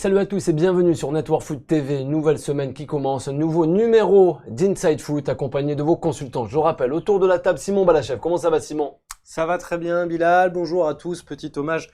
Salut à tous et bienvenue sur Network Foot TV, nouvelle semaine qui commence, un nouveau numéro d'Inside Foot accompagné de vos consultants. Je rappelle, autour de la table, Simon Balachev. Comment ça va Simon? Ça va très bien Bilal, bonjour à tous, petit hommage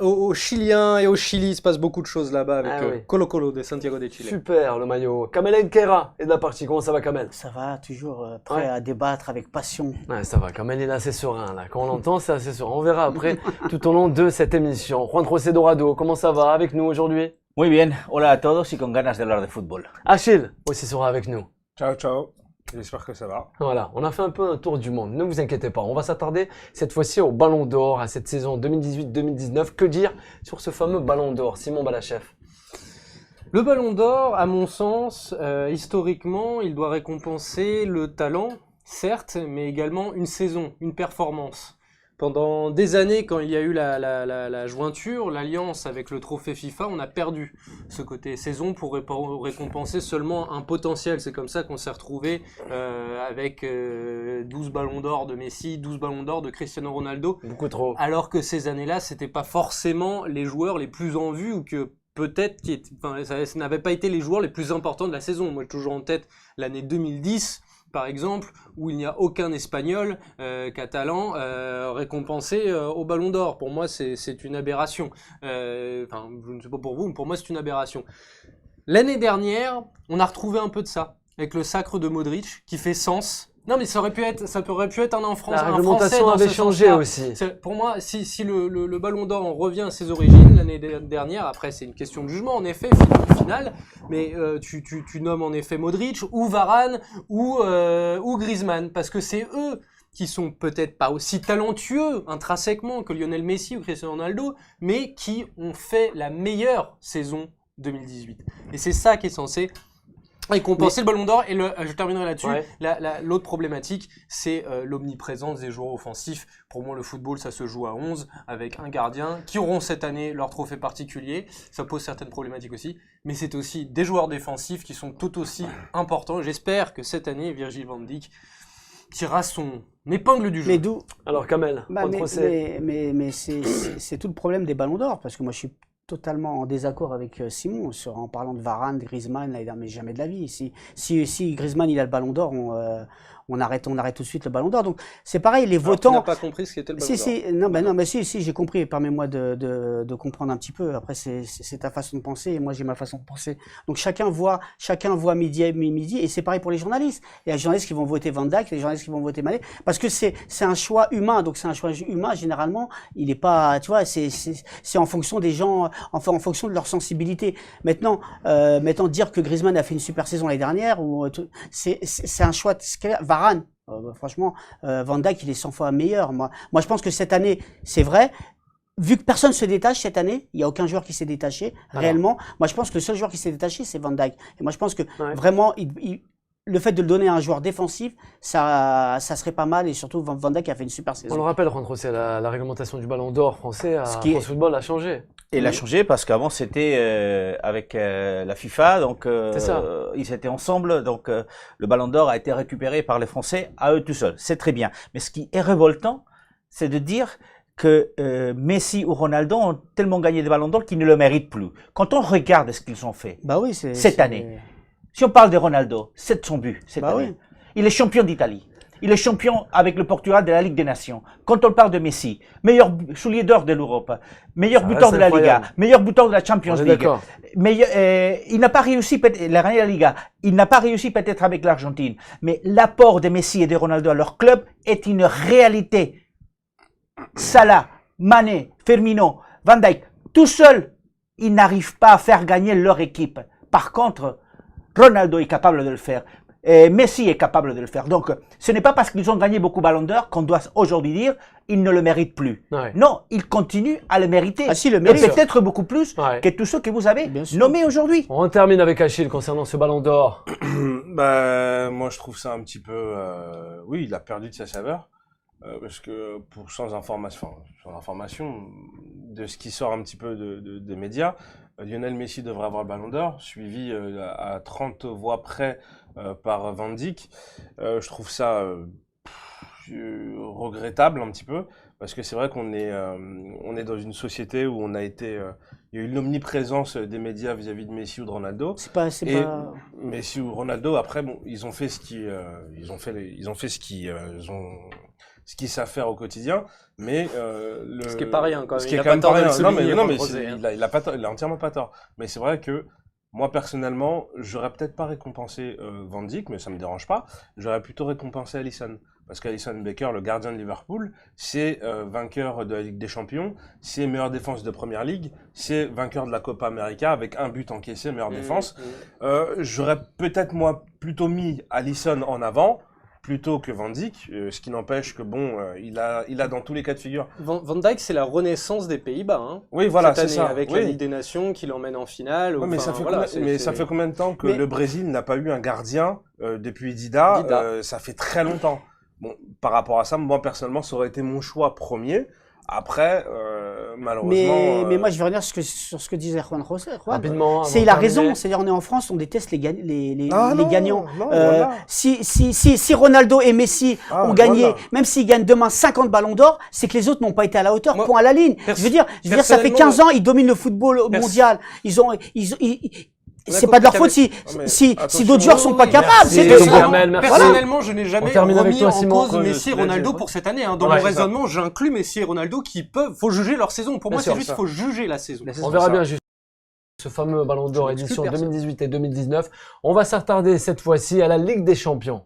aux Chiliens et au Chili, il se passe beaucoup de choses là-bas avec Colo Colo de Santiago de Chile. Super le maillot. Kamel Enquera est de la partie, comment ça va Kamel? Ça va, toujours prêt à débattre avec passion. Ouais, ça va, Kamel il est assez serein là, quand on l'entend c'est assez serein. On verra après tout au long de cette émission. Juan José Dorado, comment ça va avec nous aujourd'hui? Muy bien, hola a todos y con ganas de hablar de fútbol. Achille aussi sera avec nous. Ciao, ciao. J'espère que ça va. Voilà, on a fait un peu un tour du monde, ne vous inquiétez pas. On va s'attarder cette fois-ci au Ballon d'Or, à cette saison 2018-2019. Que dire sur ce fameux Ballon d'Or, Simon Balachev? Le Ballon d'Or, à mon sens, historiquement, il doit récompenser le talent, certes, mais également une saison, une performance. Pendant des années, quand il y a eu la jointure, l'alliance avec le trophée FIFA, on a perdu ce côté saison pour récompenser seulement un potentiel. C'est comme ça qu'on s'est retrouvé avec 12 ballons d'or de Messi, 12 ballons d'or de Cristiano Ronaldo. Beaucoup trop. Alors que ces années-là, c'était pas forcément les joueurs les plus en vue ou que peut-être ça n'avait pas été les joueurs les plus importants de la saison. Moi, j'ai toujours en tête l'année 2010. Par exemple, où il n'y a aucun Espagnol catalan récompensé au Ballon d'Or. Pour moi, c'est une aberration. Je ne sais pas pour vous, mais pour moi, c'est une aberration. L'année dernière, on a retrouvé un peu de ça, avec le sacre de Modric, qui fait sens. Non, mais ça aurait pu être un en France. La réglementation avait changé aussi. Pour moi, si le Ballon d'Or en revient à ses origines l'année dernière, après c'est une question de jugement en effet, final, mais tu nommes en effet Modric ou Varane ou Griezmann, parce que c'est eux qui sont peut-être pas aussi talentueux intrinsèquement que Lionel Messi ou Cristiano Ronaldo, mais qui ont fait la meilleure saison 2018. Et c'est ça qui est censé récompenser le Ballon d'Or. Et je terminerai là-dessus. Ouais. L'autre problématique, c'est l'omniprésence des joueurs offensifs. Pour moi, le football, ça se joue à 11 avec un gardien qui auront cette année leur trophée particulier. Ça pose certaines problématiques aussi. Mais c'est aussi des joueurs défensifs qui sont tout aussi importants. J'espère que cette année, Virgil van Dijk tirera son épingle du jeu. Mais d'où Alors Kamel, mais c'est tout le problème des Ballons d'Or, parce que moi je suis totalement en désaccord avec Simon en parlant de Varane, de Griezmann, mais jamais de la vie. Si Griezmann il a le Ballon d'Or, on arrête tout de suite le Ballon d'Or. Donc c'est pareil, les votants. Tu n'as pas compris ce qu'était le Ballon d'Or. Non, mais si, j'ai compris. Permets-moi de comprendre un petit peu. Après, c'est ta façon de penser et moi j'ai ma façon de penser. Donc chacun voit midi, et c'est pareil pour les journalistes. Il y a des journalistes qui vont voter Van Dijk, il y a des journalistes qui vont voter Mané, parce que c'est un choix humain. Donc c'est un choix humain. Généralement, il est pas, tu vois, c'est en fonction des gens, en fonction de leur sensibilité. Maintenant, dire que Griezmann a fait une super saison l'année dernière, c'est un choix. Varane, franchement, Van Dijk, il est 100 fois meilleur. Moi, je pense que cette année, c'est vrai. Vu que personne se détache cette année, il n'y a aucun joueur qui s'est détaché réellement. Moi, je pense que le seul joueur qui s'est détaché, c'est Van Dijk. Et moi, je pense que vraiment, le fait de le donner à un joueur défensif, ça serait pas mal. Et surtout, Van Dijk a fait une super saison. On le rappelle, Juan José, la réglementation du Ballon d'Or français à France Football a changé. Et il a changé parce qu'avant c'était avec la FIFA, donc ils étaient ensemble, donc le Ballon d'Or a été récupéré par les Français à eux tout seuls. C'est très bien. Mais ce qui est révoltant, c'est de dire que Messi ou Ronaldo ont tellement gagné des Ballons d'Or qu'ils ne le méritent plus. Quand on regarde ce qu'ils ont fait cette année, si on parle de Ronaldo, 700 buts cette année, il est champion d'Italie. Il est champion avec le Portugal de la Ligue des Nations. Quand on parle de Messi, meilleur soulier d'or de l'Europe, meilleur buteur de la Liga, meilleur buteur de la Champions League. Il n'a pas réussi, la Liga, il n'a pas réussi peut-être avec l'Argentine. Mais l'apport de Messi et de Ronaldo à leur club est une réalité. Salah, Mané, Firmino, Van Dijk, tout seuls, ils n'arrivent pas à faire gagner leur équipe. Par contre, Ronaldo est capable de le faire. Et Messi est capable de le faire. Donc, ce n'est pas parce qu'ils ont gagné beaucoup Ballon d'Or qu'on doit aujourd'hui dire ils ne le méritent plus. Ouais. Non, ils continuent à le mériter. Ah si, le mérite. Et peut-être beaucoup plus que tous ceux que vous avez nommés aujourd'hui. On termine avec Achille concernant ce Ballon d'Or. Moi, je trouve ça un petit peu... oui, il a perdu de sa saveur. Parce que sans information de ce qui sort un petit peu des médias, Lionel Messi devrait avoir le Ballon d'Or, suivi à 30 voix près par Van Dijk. Je trouve ça regrettable un petit peu, parce que c'est vrai qu'on est dans une société où il y a eu une omniprésence des médias vis-à-vis de Messi ou de Ronaldo. Messi ou Ronaldo, après, bon, ils ont fait ce qu'ils savent faire au quotidien, mais ce qui est pas rien quand même. Ce qui est quand même pas rien. Il a entièrement pas tort. Mais c'est vrai que moi personnellement, j'aurais peut-être pas récompensé Van Dijk, mais ça me dérange pas. J'aurais plutôt récompensé Alisson, parce qu'Alisson Becker, le gardien de Liverpool, c'est vainqueur de la Ligue des Champions, c'est meilleure défense de Première Ligue, c'est vainqueur de la Copa América avec un but encaissé, meilleure défense. J'aurais peut-être moi plutôt mis Alisson en avant plutôt que Van Dijk, ce qui n'empêche que bon, il a dans tous les cas de figure. Van Dijk, c'est la renaissance des Pays-Bas. Hein, oui, voilà, c'est ça. Avec la Ligue des Nations qui l'emmène en finale. Ouais, mais ça fait combien de temps que le Brésil n'a pas eu un gardien depuis Dida. Ça fait très longtemps. Bon, par rapport à ça, moi personnellement, ça aurait été mon choix premier. Après, malheureusement. Mais moi, je vais revenir sur ce que disait Juan José. Rapidement. Il a raison. C'est-à-dire, on est en France, on déteste les gagnants. Voilà. Si Ronaldo et Messi ont gagné, même s'ils gagnent demain 50 ballons d'or, c'est que les autres n'ont pas été à la hauteur. Point à la ligne. Je veux dire, ça fait 15 ans, ils dominent le football mondial. C'est pas de leur faute si d'autres joueurs sont pas capables. Personnellement, je n'ai jamais remis en cause Messi et Ronaldo pour cette année. Dans mon raisonnement, j'inclus Messi et Ronaldo faut juger leur saison. Pour moi, c'est juste, faut juger la saison. On verra bien juste ce fameux Ballon d'Or édition 2018 et 2019. On va s'attarder cette fois-ci à la Ligue des Champions.